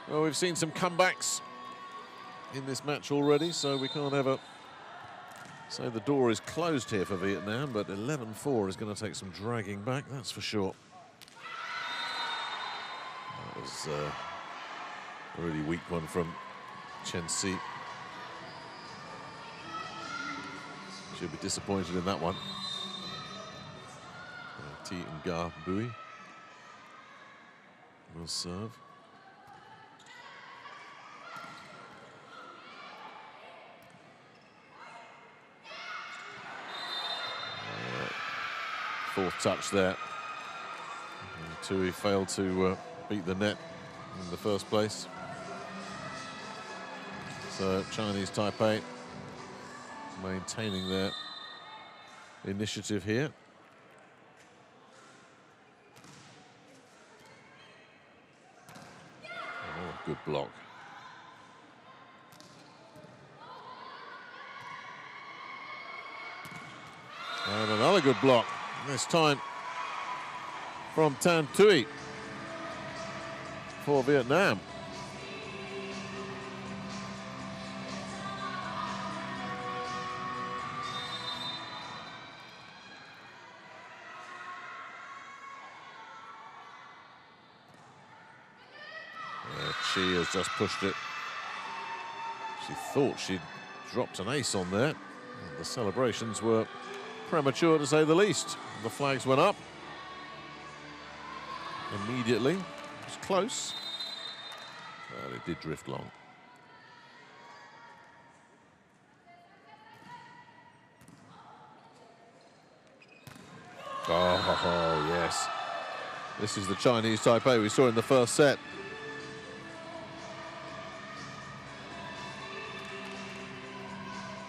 Well, we've seen some comebacks in this match already, so we can't ever say the door is closed here for Vietnam, but 11-4 is going to take some dragging back, that's for sure. That was a really weak one from Chen Si. She'll be disappointed in that one. T and Ga Bui will serve. Fourth touch there. Tui failed to beat the net in the first place. So Chinese Taipei maintaining their initiative here. Oh, good block. And another good block. This time from Tan Tui for Vietnam. she has just pushed it. She thought she'd dropped an ace on there. The celebrations were premature, to say the least. The flags went up immediately. It was close, but it did drift long. Oh, yes. This is the Chinese Taipei we saw in the first set.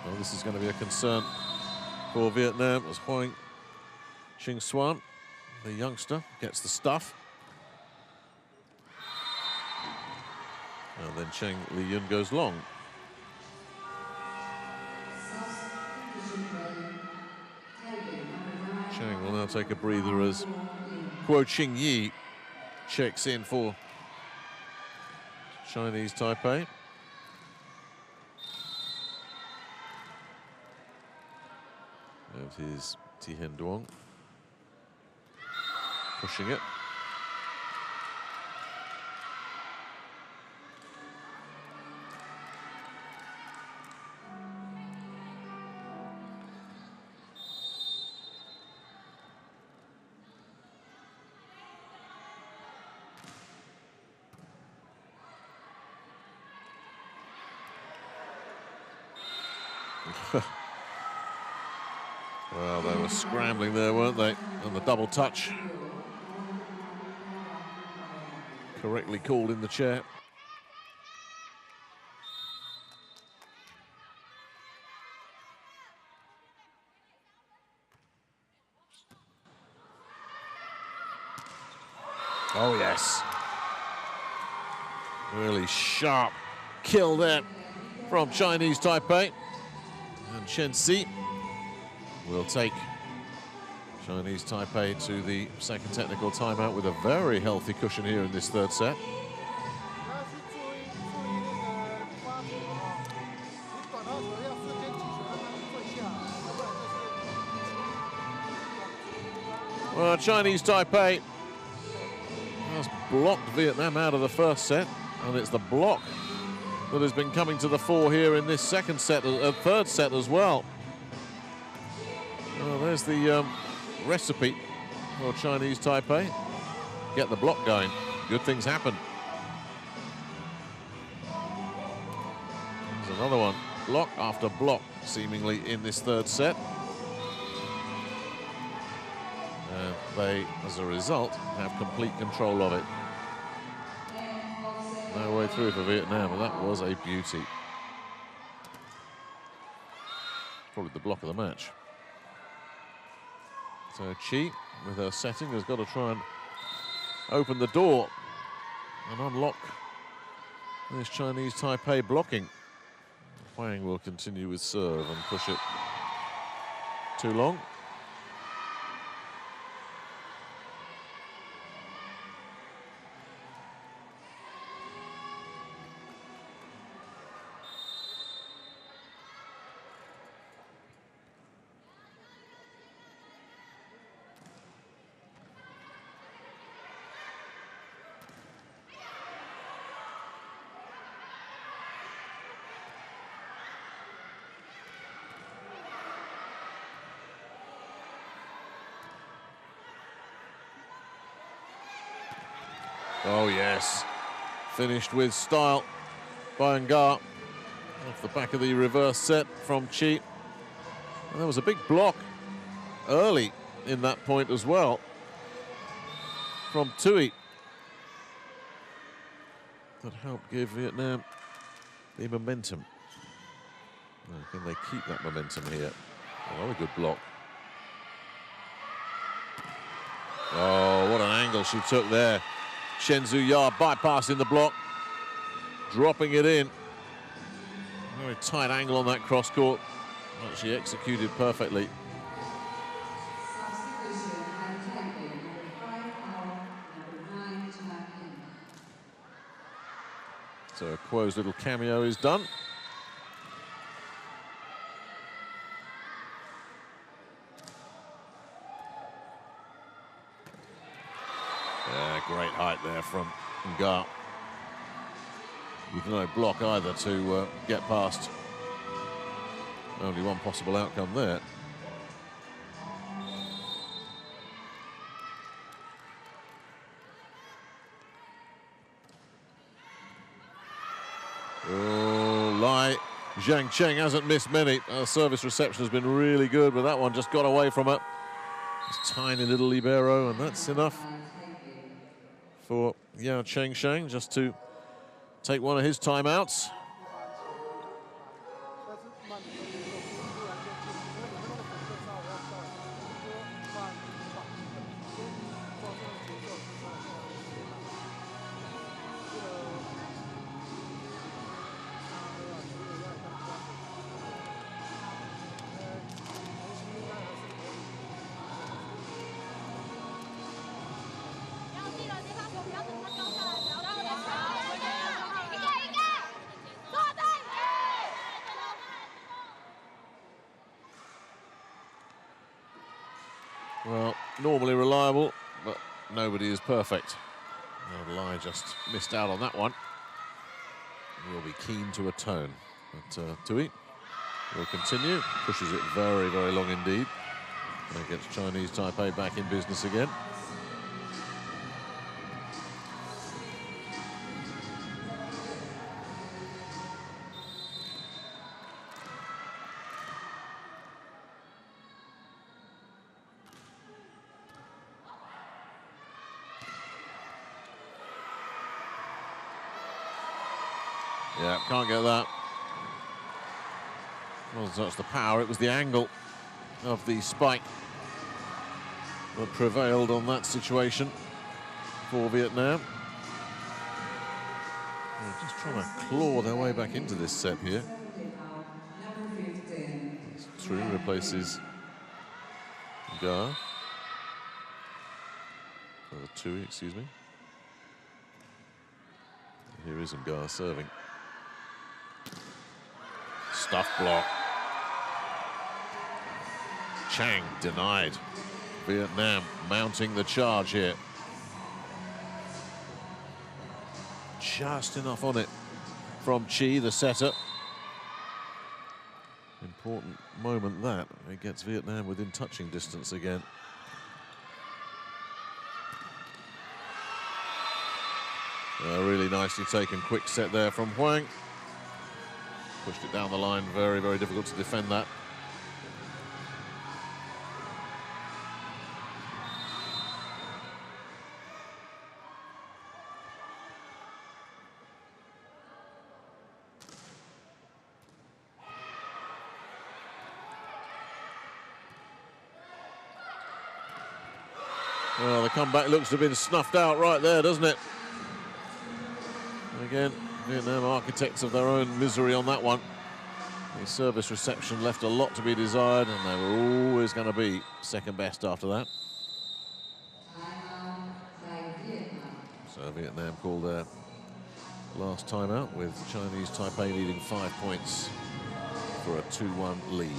Well, this is going to be a concern for Vietnam as Huang Qingxuan, the youngster, gets the stuff. And then Cheng Liyun goes long. Cheng will now take a breather as Kuo Qingyi checks in for Chinese Taipei. That is Tihen Duong pushing it. Well, they were scrambling there, weren't they? And the double touch. Correctly called in the chair. Oh, yes. Really sharp kill there from Chinese Taipei. And Chen Si will take Chinese Taipei to the second technical timeout with a very healthy cushion here in this third set. Well, Chinese Taipei has blocked Vietnam out of the first set, and it's the block that has been coming to the fore here in this second set, third set as well. Well, there's the recipe for Chinese Taipei. Get the block going. Good things happen. There's another one. Block after block, seemingly, in this third set. And they, as a result, have complete control of it. No way through for Vietnam, and that was a beauty. Probably the block of the match. So Chi, with her setting, has got to try and open the door and unlock this Chinese Taipei blocking. Huang will continue with serve and push it too long. Oh, yes. Finished with style by Nga off the back of the reverse set from Chi. And there was a big block early in that point as well from Tui that helped give Vietnam the momentum. Now, can they keep that momentum here? Another good block. Oh, what an angle she took there. Chen Zhuya bypassing the block, dropping it in. Very tight angle on that cross court. Actually executed perfectly. So Kuo's little cameo is done. Great height there from Nga. with no block either to get past. Only one possible outcome there. Oh, Lai Zhangcheng hasn't missed many. Her service reception has been really good, but that one just got away from her. This tiny little libero, and that's enough for Yao Chengsheng just to take one of his timeouts. Well, normally reliable, but nobody is perfect. Lai just missed out on that one. He'll be keen to atone. But Tui will continue, pushes it very, very long indeed. And gets Chinese Taipei back in business again. Yeah, can't get that. Wasn't such the power, it was the angle of the spike that prevailed on that situation for Vietnam. They're just trying to claw their way back into this set here. True replaces Ga. Tui, excuse me. Here is Ga serving. Stuff block. Chang denied. Vietnam mounting the charge here. Just enough on it from Chi, the setter. Important moment that. It gets Vietnam within touching distance again. Really nicely taken, quick set there from Huang. Pushed it down the line, very, very difficult to defend that. Well, the comeback looks to have been snuffed out right there, doesn't it? Again, Vietnam architects of their own misery on that one. The service reception left a lot to be desired, and they were always going to be second best after that. So Vietnam called their last timeout with Chinese Taipei leading 5 points for a 2-1 lead.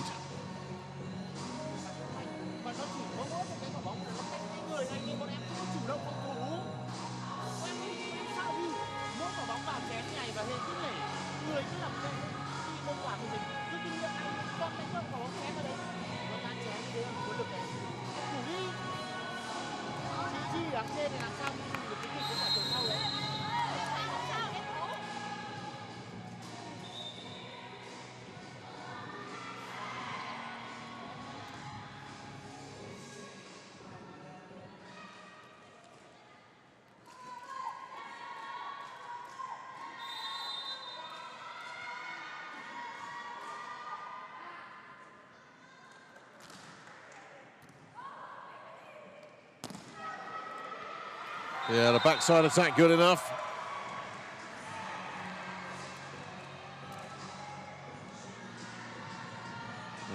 Yeah, the backside attack good enough.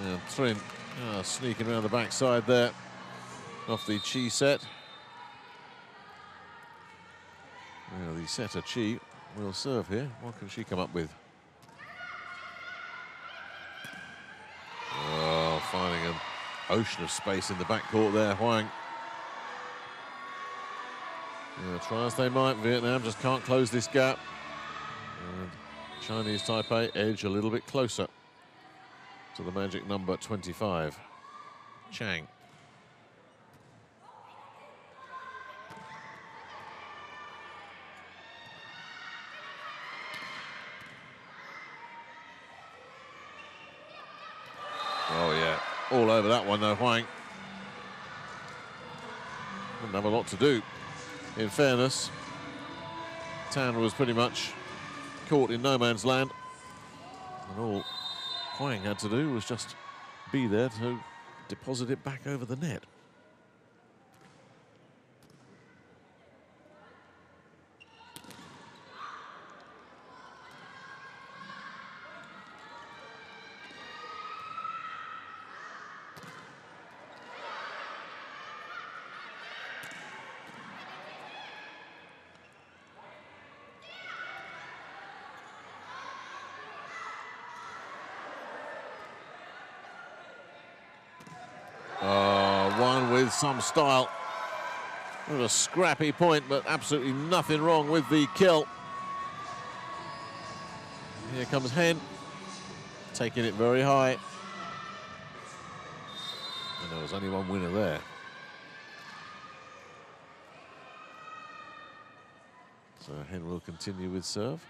And Trin sneaking around the backside there off the Chi set. Well, the setter Chi will serve here. What can she come up with? Oh, finding an ocean of space in the backcourt there, Huang. Yeah, try as they might, Vietnam just can't close this gap. And Chinese Taipei edge a little bit closer to the magic number 25. Chang. Oh, yeah. All over that one, though, Huang. Didn't have a lot to do. In fairness, Tan was pretty much caught in no man's land. And all Huang had to do was just be there to deposit it back over the net. One with some style. It was a scrappy point, but absolutely nothing wrong with the kill. Here comes Hen, taking it very high. And there was only one winner there. So Hen will continue with serve.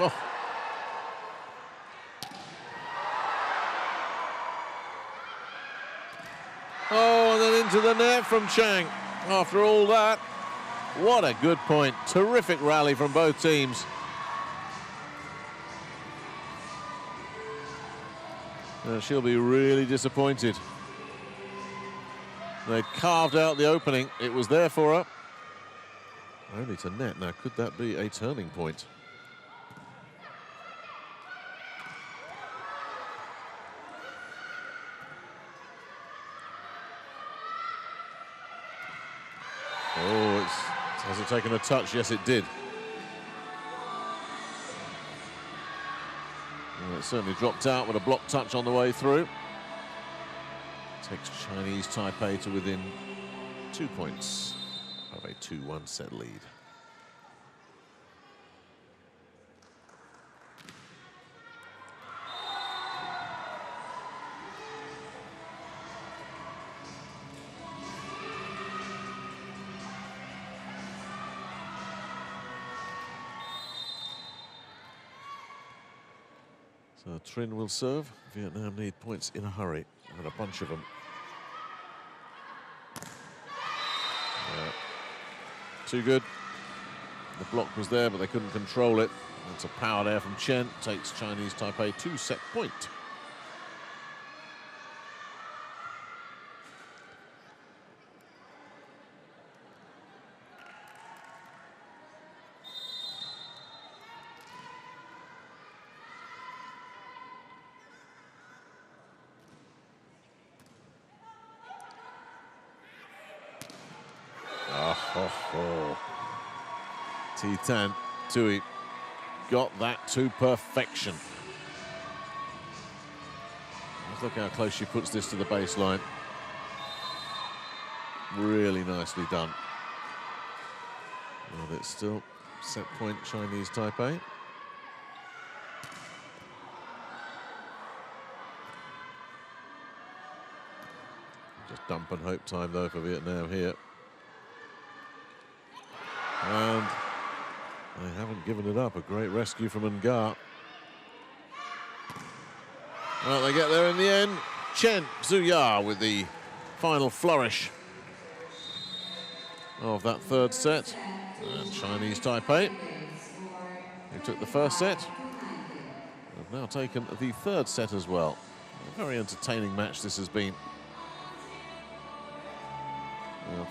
Oh. Oh, and then into the net from Chang. After all that, what a good point. Terrific rally from both teams. She'll be really disappointed. They carved out the opening. It was there for her. Only to net. Now, could that be a turning point? Oh, has it taken a touch? Yes, it did. Well, it certainly dropped out with a block touch on the way through. Takes Chinese Taipei to within 2 points of a 2-1 set lead. So Trinh will serve. Vietnam need points in a hurry, and a bunch of them. Too good. The block was there, but they couldn't control it. That's a power there from Chen. Takes Chinese Taipei 2-set point. Tan Tui got that to perfection. Let's look how close she puts this to the baseline. Really nicely done. Well, it's still set point Chinese Taipei. Just dump and hope time though for Vietnam here. And they haven't given it up. A great rescue from Nga. Well, they get there in the end. Chen Zhuya with the final flourish of that third set. And Chinese Taipei, who took the first set, have now taken the third set as well. A very entertaining match this has been.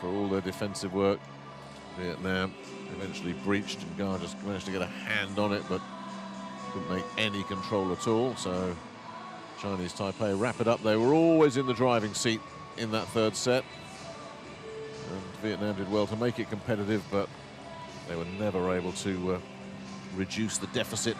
For all their defensive work, Vietnam eventually breached, and Nga just managed to get a hand on it, but couldn't make any control at all. So Chinese Taipei wrap it up. They were always in the driving seat in that third set. And Vietnam did well to make it competitive, but they were never able to reduce the deficit.